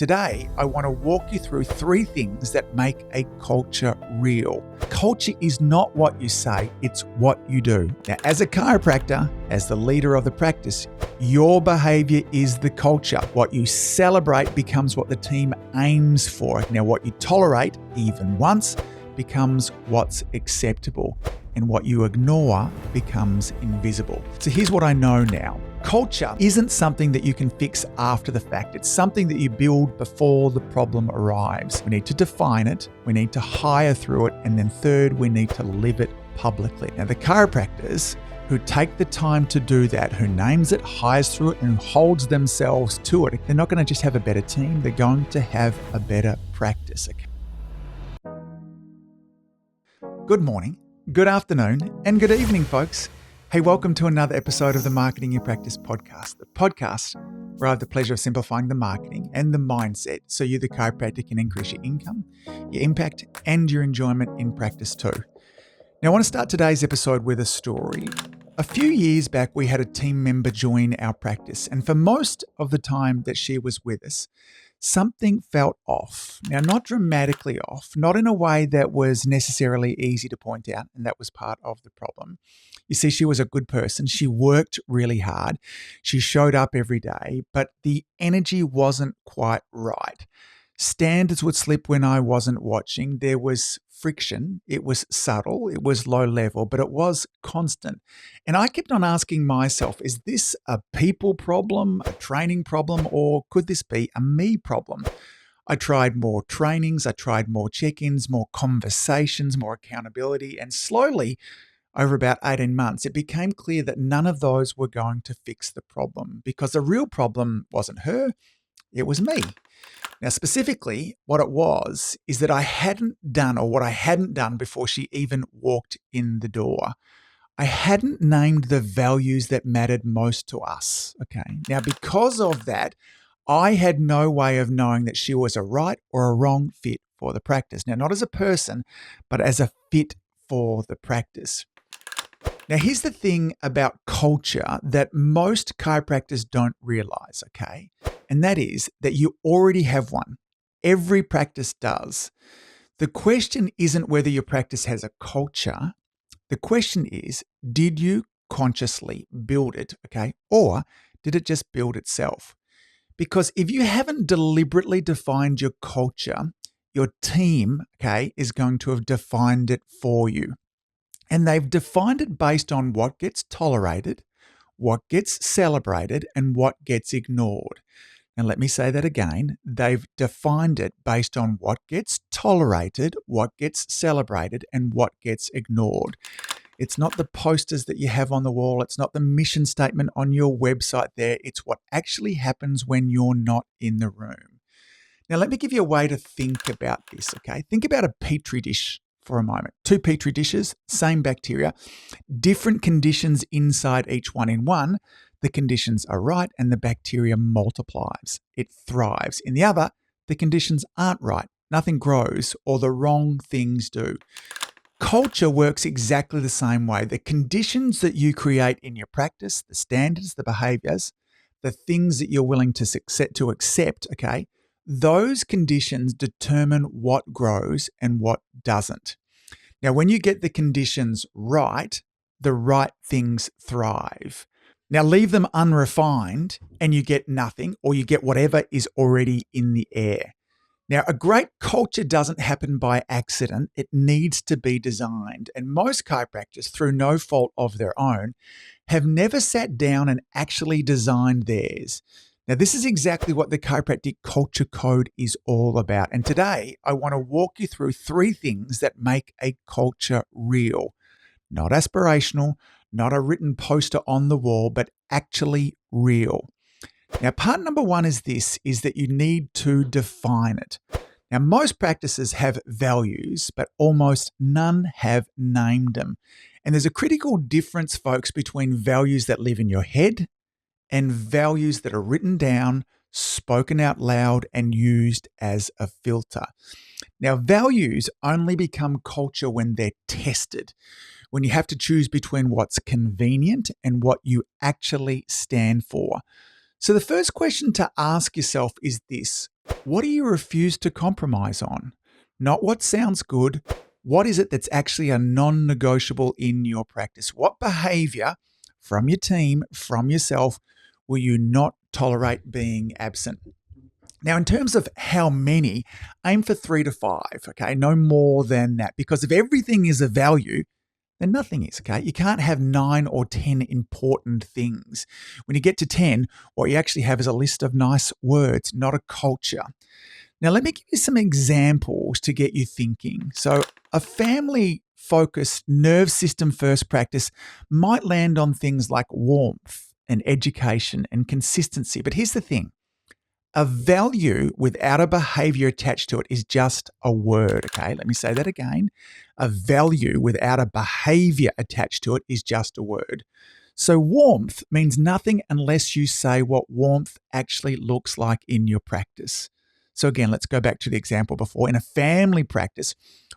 today I want to walk you through 3 things that make a culture real. Culture is not what you say, it's what you do. Now, as a chiropractor, as the leader of the practice, your behavior is the culture. What you celebrate becomes what the team aims for. Now, what you tolerate, even once, becomes what's acceptable. And what you ignore becomes invisible. So here's what I know now. Culture isn't something that you can fix after the fact. It's something that you build before the problem arrives. We need to define it, we need to hire through it, and then third, we need to live it publicly. Now, the chiropractors who take the time to do that, who names it, hires through it, and holds themselves to it, they're not going to just have a better team, they're going to have a better practice. Good morning, good afternoon, and good evening, folks. Hey, welcome to another episode of the Marketing in Practice podcast, the podcast where I have the pleasure of simplifying the marketing and the mindset so you, the chiropractor, can increase your income, your impact, and your enjoyment in practice too. Now, I want to start today's episode with a story. A few years back, we had a team member join our practice, and for most of the time that she was with us, something felt off. Now, not dramatically off, not in a way that was necessarily easy to point out, and that was part of the problem. You see, she was a good person. She worked really hard. She showed up every day, but the energy wasn't quite right. Standards would slip when I wasn't watching. There was friction. It was subtle. It was low level, but it was constant. And I kept on asking myself, is this a people problem, a training problem, or could this be a me problem? I tried more trainings. I tried more check-ins, more conversations, more accountability. And slowly, over about 18 months, it became clear that none of those were going to fix the problem, because the real problem wasn't her, it was me. Now, specifically, what it was is that I hadn't done before she even walked in the door. I hadn't named the values that mattered most to us. Okay. Now, because of that, I had no way of knowing that she was a right or a wrong fit for the practice. Now, not as a person, but as a fit for the practice. Now, here's the thing about culture that most chiropractors don't realize, okay? And that is that you already have one. Every practice does. The question isn't whether your practice has a culture. The question is, did you consciously build it, okay? Or did it just build itself? Because if you haven't deliberately defined your culture, your team, okay, is going to have defined it for you. And they've defined it based on what gets tolerated, what gets celebrated, and what gets ignored. And let me say that again. They've defined it based on what gets tolerated, what gets celebrated, and what gets ignored. It's not the posters that you have on the wall. It's not the mission statement on your website there. It's what actually happens when you're not in the room. Now, let me give you a way to think about this, okay? Think about a petri dish for a moment. 2 petri dishes, same bacteria, different conditions inside each one. In one, the conditions are right and the bacteria multiplies. It thrives. In the other, the conditions aren't right. Nothing grows or the wrong things do. Culture works exactly the same way. The conditions that you create in your practice, the standards, the behaviors, the things that you're willing to accept, okay, those conditions determine what grows and what doesn't. Now, when you get the conditions right, the right things thrive. Now, leave them unrefined and you get nothing, or you get whatever is already in the air. Now, a great culture doesn't happen by accident. It needs to be designed. And most chiropractors, through no fault of their own, have never sat down and actually designed theirs. Now, this is exactly what the Chiropractic Culture Code is all about. And today, I want to walk you through 3 things that make a culture real. Not aspirational, not a written poster on the wall, but actually real. Now, part number 1 is that you need to define it. Now, most practices have values, but almost none have named them. And there's a critical difference, folks, between values that live in your head and values that are written down, spoken out loud, and used as a filter. Now, values only become culture when they're tested, when you have to choose between what's convenient and what you actually stand for. So the first question to ask yourself is this: what do you refuse to compromise on? Not what sounds good. What is it that's actually a non-negotiable in your practice? What behavior from your team, from yourself, will you not tolerate being absent? Now, in terms of how many, aim for 3 to 5, okay? No more than that. Because if everything is a value, then nothing is, okay? You can't have 9 or 10 important things. When you get to 10, what you actually have is a list of nice words, not a culture. Now, let me give you some examples to get you thinking. So, a family-focused, nerve system-first practice might land on things like warmth and education and consistency. But here's the thing. A value without a behavior attached to it is just a word, okay? Let me say that again. A value without a behavior attached to it is just a word. So warmth means nothing unless you say what warmth actually looks like in your practice. So again, let's go back to the example before. In a family practice,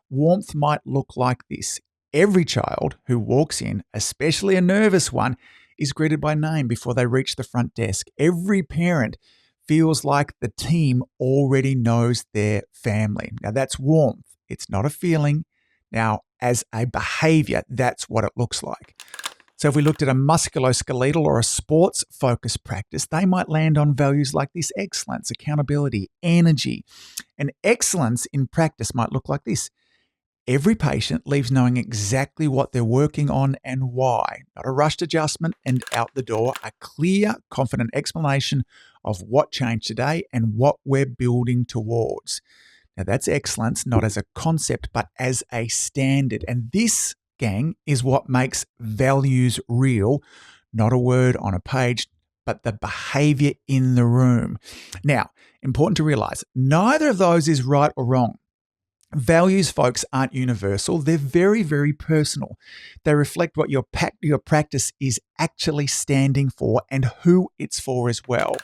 warmth might look like this. Every child who walks in, especially a nervous one, is greeted by name before they reach the front desk. Every parent feels like the team already knows their family. Now, that's warmth. It's not a feeling. Now, as a behavior, that's what it looks like. So if we looked at a musculoskeletal or a sports-focused practice, they might land on values like this: excellence, accountability, energy. And excellence in practice might look like this: every patient leaves knowing exactly what they're working on and why. Not a rushed adjustment and out the door. A clear, confident explanation of what changed today and what we're building towards. Now, that's excellence, not as a concept, but as a standard. And this, gang, is what makes values real, not a word on a page, but the behavior in the room. Now, important to realize, neither of those is right or wrong. Values, folks, aren't universal. They're very, very personal. They reflect what your practice is actually standing for and who it's for as well.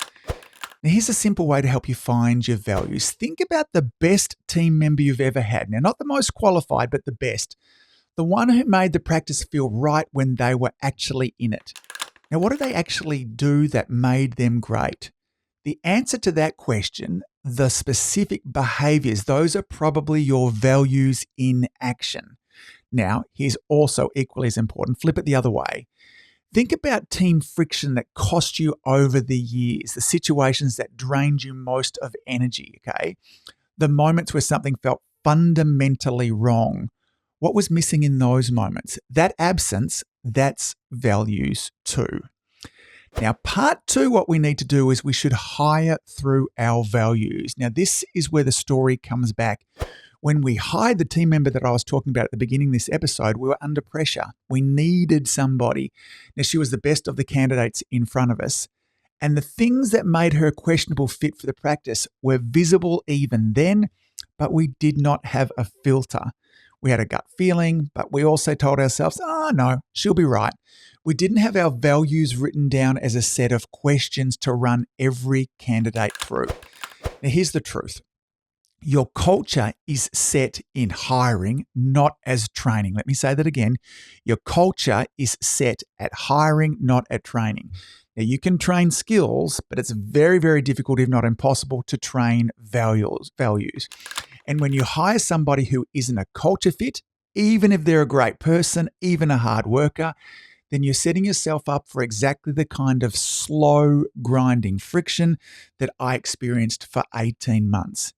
Now, here's a simple way to help you find your values. Think about the best team member you've ever had. Now, not the most qualified, but the best. The one who made the practice feel right when they were actually in it. Now, what did they actually do that made them great? The answer to that question, the specific behaviors, those are probably your values in action. Now, here's also equally as important. Flip it the other way. Think about team friction that cost you over the years, the situations that drained you most of energy, okay? The moments where something felt fundamentally wrong. What was missing in those moments? That absence, that's values too. Now, part 2, what we need to do is we should hire through our values. Now, this is where the story comes back. When we hired the team member that I was talking about at the beginning of this episode, we were under pressure. We needed somebody. Now, she was the best of the candidates in front of us. And the things that made her a questionable fit for the practice were visible even then, but we did not have a filter. We had a gut feeling, but we also told ourselves, no, she'll be right. We didn't have our values written down as a set of questions to run every candidate through. Now, here's the truth. Your culture is set in hiring, not as training. Let me say that again. Your culture is set at hiring, not at training. Now, you can train skills, but it's very, very difficult, if not impossible, to train values. And when you hire somebody who isn't a culture fit, even if they're a great person, even a hard worker, then you're setting yourself up for exactly the kind of slow, grinding friction that I experienced for 18 months.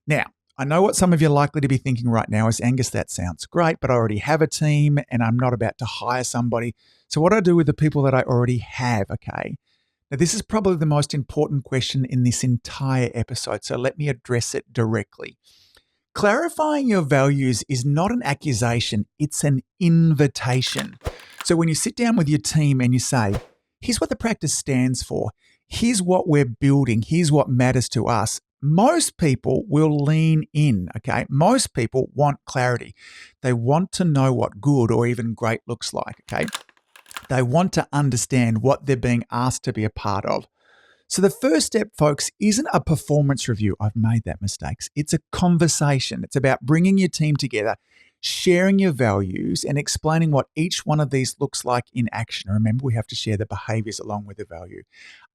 Now, I know what some of you are likely to be thinking right now is, Angus, that sounds great, but I already have a team and I'm not about to hire somebody. So what do I do with the people that I already have, okay? Now, this is probably the most important question in this entire episode, so let me address it directly. Clarifying your values is not an accusation, it's an invitation. So when you sit down with your team and you say, here's what the practice stands for, here's what we're building, here's what matters to us, most people will lean in, okay? Most people want clarity. They want to know what good or even great looks like, okay? They want to understand what they're being asked to be a part of. So the first step, folks, isn't a performance review. I've made that mistake. It's a conversation. It's about bringing your team together, sharing your values and explaining what each one of these looks like in action. Remember, we have to share the behaviors along with the value.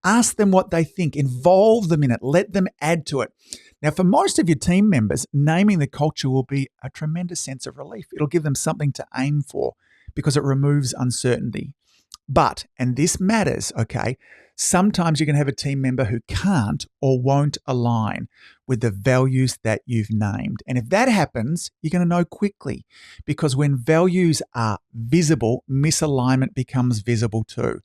Ask them what they think, involve them in it, let them add to it. Now, for most of your team members, naming the culture will be a tremendous sense of relief. It'll give them something to aim for because it removes uncertainty. But, and this matters, okay, sometimes you're going to have a team member who can't or won't align with the values that you've named. And if that happens, you're going to know quickly, because when values are visible, misalignment becomes visible too.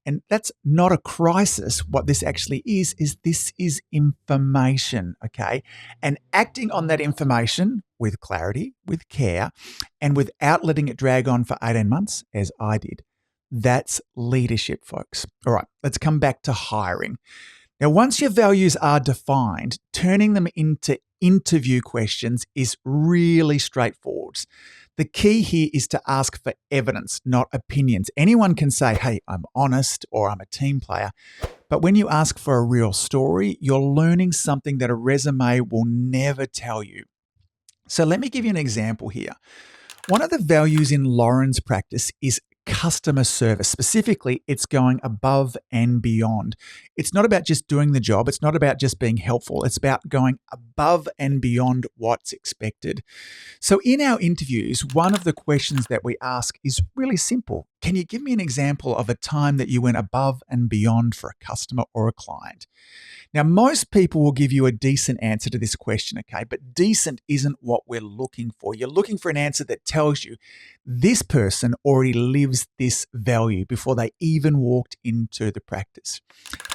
And that's not a crisis. What this actually is this is information, okay? And acting on that information with clarity, with care, and without letting it drag on for 18 months, as I did, that's leadership, folks. All right, let's come back to hiring. Now, once your values are defined, turning them into interview questions is really straightforward. The key here is to ask for evidence, not opinions. Anyone can say, hey, I'm honest or I'm a team player. But when you ask for a real story, you're learning something that a resume will never tell you. So let me give you an example here. One of the values in Lauren's practice is customer service. Specifically, it's going above and beyond. It's not about just doing the job. It's not about just being helpful. It's about going above and beyond what's expected. So in our interviews, one of the questions that we ask is really simple. Can you give me an example of a time that you went above and beyond for a customer or a client? Now, most people will give you a decent answer to this question, okay? But decent isn't what we're looking for. You're looking for an answer that tells you this person already lives this value before they even walked into the practice.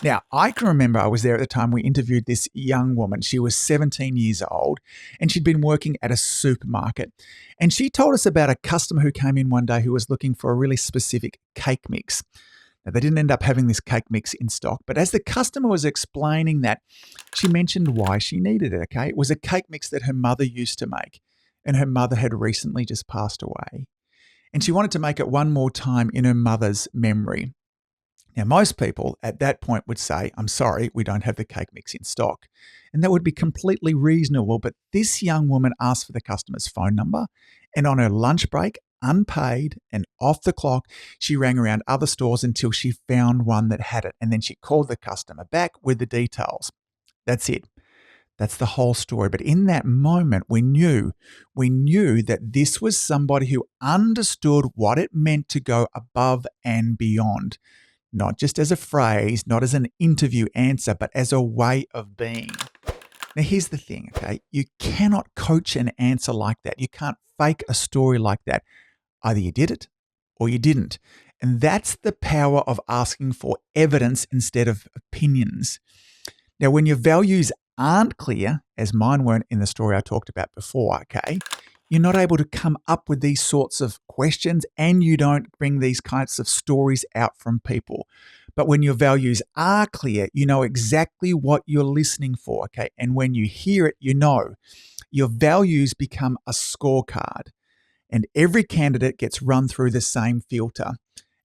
Now, I can remember I was there at the time we interviewed this young woman. She was 17 years old and she'd been working at a supermarket. And she told us about a customer who came in one day who was looking for a really specific cake mix. Now, they didn't end up having this cake mix in stock, but as the customer was explaining that, she mentioned why she needed it, okay? It was a cake mix that her mother used to make, and her mother had recently just passed away. And she wanted to make it one more time in her mother's memory. Now, most people at that point would say, I'm sorry, we don't have the cake mix in stock. And that would be completely reasonable, but this young woman asked for the customer's phone number, and on her lunch break, unpaid and off the clock, she rang around other stores until she found one that had it. And then she called the customer back with the details. That's it. That's the whole story. But in that moment, we knew that this was somebody who understood what it meant to go above and beyond, not just as a phrase, not as an interview answer, but as a way of being. Now, here's the thing, okay? You cannot coach an answer like that. You can't fake a story like that. Either you did it or you didn't. And that's the power of asking for evidence instead of opinions. Now, when your values aren't clear, as mine weren't in the story I talked about before, okay, you're not able to come up with these sorts of questions and you don't bring these kinds of stories out from people. But when your values are clear, you know exactly what you're listening for, okay? And when you hear it, you know. Your values become a scorecard. And every candidate gets run through the same filter.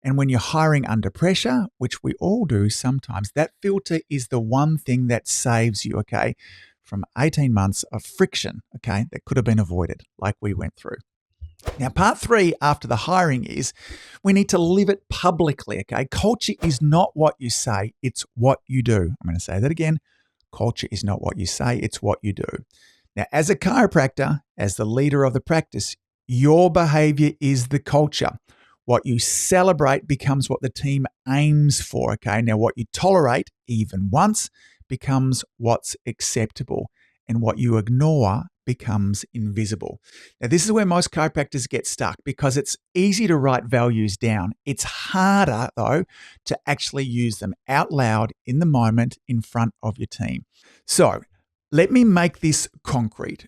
And when you're hiring under pressure, which we all do sometimes, that filter is the one thing that saves you, okay, from 18 months of friction, okay, that could have been avoided like we went through. Now, part 3 after the hiring is we need to live it publicly, okay? Culture is not what you say, it's what you do. I'm going to say that again. Culture is not what you say, it's what you do. Now, as a chiropractor, as the leader of the practice, your behavior is the culture. What you celebrate becomes what the team aims for, okay? Now, what you tolerate, even once, becomes what's acceptable. And what you ignore becomes invisible. Now, this is where most chiropractors get stuck because it's easy to write values down. It's harder, though, to actually use them out loud in the moment in front of your team. So, let me make this concrete.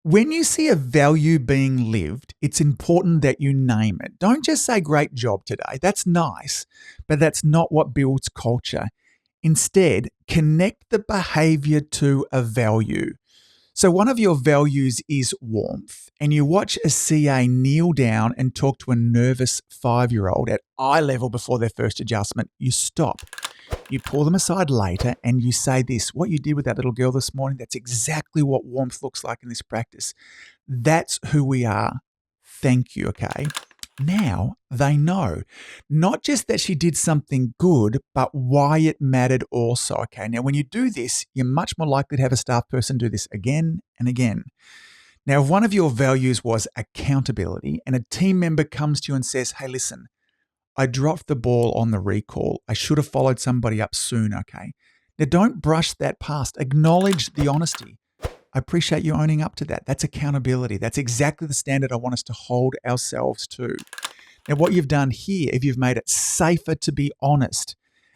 When you see a value being lived, it's important that you name it. Don't just say, great job today. That's nice, but that's not what builds culture. Instead, connect the behavior to a value. So one of your values is warmth, and you watch a CA kneel down and talk to a nervous 5-year-old at eye level before their first adjustment. You stop. You pull them aside later and you say this, what you did with that little girl this morning, that's exactly what warmth looks like in this practice. That's who we are. thank you, okay? Now they know not just that she did something good, but why it mattered also, okay? Now, when you do this, you're much more likely to have a staff person do this again and again. Now, if one of your values was accountability and a team member comes to you and says, hey, listen, I dropped the ball on the recall. I should have followed somebody up soon, okay? Now, don't brush that past. Acknowledge the honesty. I appreciate you owning up to that. That's accountability. That's exactly the standard I want us to hold ourselves to. Now, what you've done here, if you've made it safer to be honest,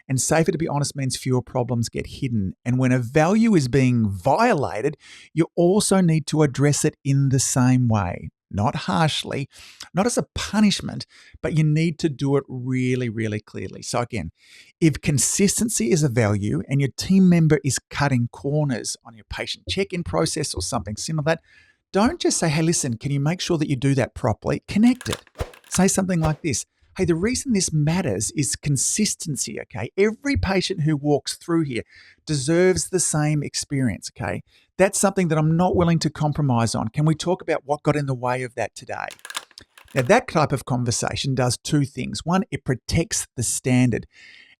and safer to be honest means fewer problems get hidden. And when a value is being violated, you also need to address it in the same way, not harshly, not as a punishment, but you need to do it really, really clearly. So again, if consistency is a value and your team member is cutting corners on your patient check-in process or something similar to that, don't just say, hey, listen, can you make sure that you do that properly? Connect it. Say something like this. Hey, the reason this matters is consistency, okay? Every patient who walks through here deserves the same experience, okay? That's something that I'm not willing to compromise on. Can we talk about what got in the way of that today? Now, that type of conversation does two things. One, it protects the standard,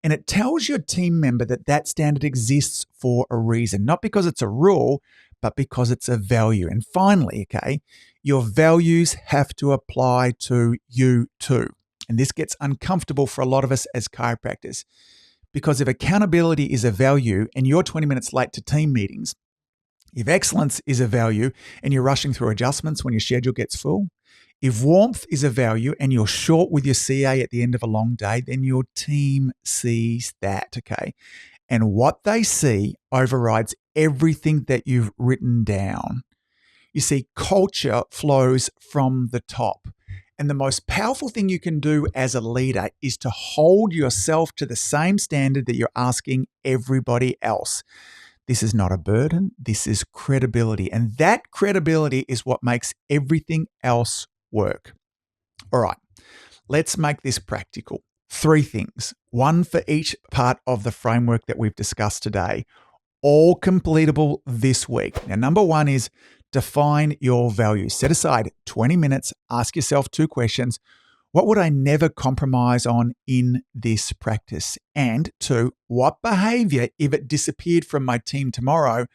and it tells your team member that that standard exists for a reason, not because it's a rule, but because it's a value. And finally, okay, your values have to apply to you too. And this gets uncomfortable for a lot of us as chiropractors, because if accountability is a value and you're 20 minutes late to team meetings, if excellence is a value and you're rushing through adjustments when your schedule gets full, if warmth is a value and you're short with your CA at the end of a long day, then your team sees that, okay? And what they see overrides everything that you've written down. You see, culture flows from the top. And the most powerful thing you can do as a leader is to hold yourself to the same standard that you're asking everybody else. This is not a burden. This is credibility. And that credibility is what makes everything else work. All right, let's make this practical. 3 things, one for each part of the framework that we've discussed today, all completable this week. Now, number 1 is define your values. Set aside 20 minutes, ask yourself 2 questions. What would I never compromise on in this practice? And 2, what behavior, if it disappeared from my team tomorrow,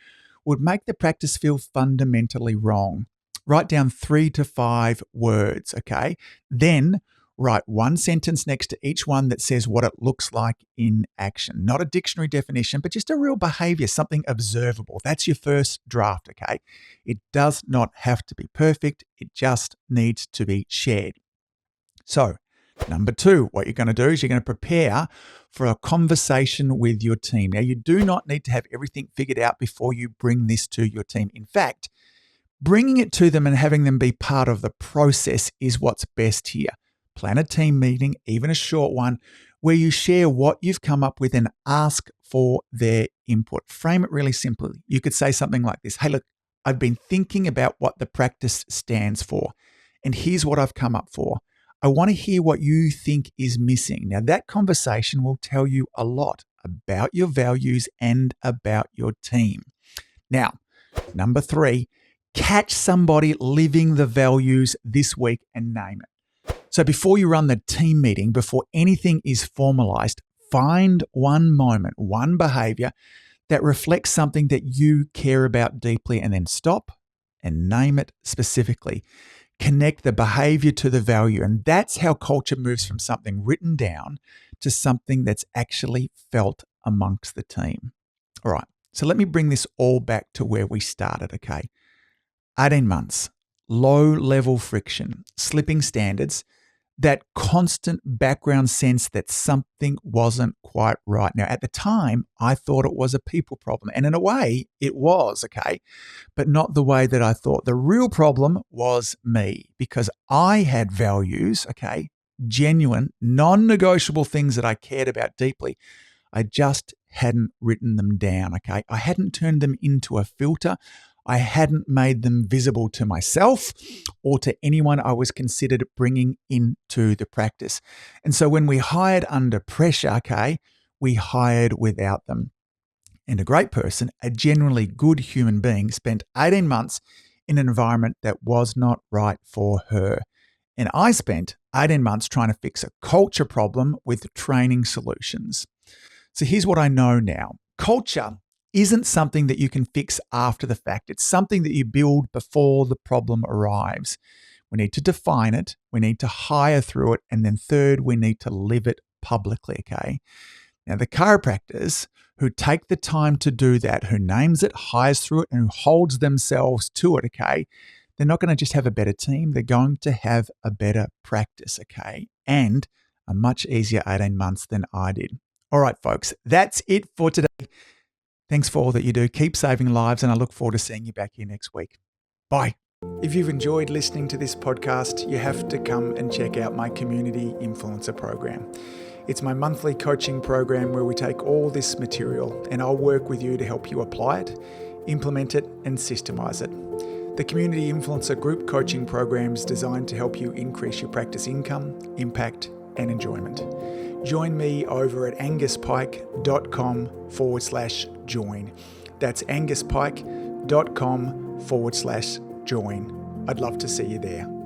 would make the practice feel fundamentally wrong? Write down 3 to 5 words, okay? Then write 1 sentence next to each one that says what it looks like in action. Not a dictionary definition, but just a real behavior, something observable. That's your first draft, okay? It does not have to be perfect. It just needs to be shared. So, number 2, what you're going to do is you're going to prepare for a conversation with your team. Now, you do not need to have everything figured out before you bring this to your team. In fact, bringing it to them and having them be part of the process is what's best here. Plan a team meeting, even a short one, where you share what you've come up with and ask for their input. Frame it really simply. You could say something like this. Hey, look, I've been thinking about what the practice stands for, and here's what I've come up for. I want to hear what you think is missing. Now, that conversation will tell you a lot about your values and about your team. Now, number 3, catch somebody living the values this week and name it. So before you run the team meeting, before anything is formalized, find one moment, one behavior that reflects something that you care about deeply, and then stop and name it specifically. Connect the behavior to the value. And that's how culture moves from something written down to something that's actually felt amongst the team. All right. So let me bring this all back to where we started, okay? 18 months, low-level friction, slipping standards, that constant background sense that something wasn't quite right. Now, at the time, I thought it was a people problem. And in a way, it was, okay? But not the way that I thought. The real problem was me, because I had values, okay? Genuine, non-negotiable things that I cared about deeply. I just hadn't written them down, okay? I hadn't turned them into a filter. I hadn't made them visible to myself or to anyone I was considered bringing into the practice. And so when we hired under pressure, okay, we hired without them. And a great person, a genuinely good human being, spent 18 months in an environment that was not right for her. And I spent 18 months trying to fix a culture problem with training solutions. So here's what I know now. Culture isn't something that you can fix after the fact. It's something that you build before the problem arrives. We need to define it. We need to hire through it. And then third, we need to live it publicly, okay? Now, the chiropractors who take the time to do that, who names it, hires through it, and who holds themselves to it, okay, they're not going to just have a better team. They're going to have a better practice, okay, and a much easier 18 months than I did. All right, folks, that's it for today. Thanks for all that you do. Keep saving lives, and I look forward to seeing you back here next week. Bye. If you've enjoyed listening to this podcast, you have to come and check out my Community Influencer Program. It's my monthly coaching program where we take all this material and I'll work with you to help you apply it, implement it, and systemize it. The Community Influencer Group Coaching Program is designed to help you increase your practice income, impact, and enjoyment. Join me over at anguspyke.com/join. That's anguspyke.com/join. I'd love to see you there.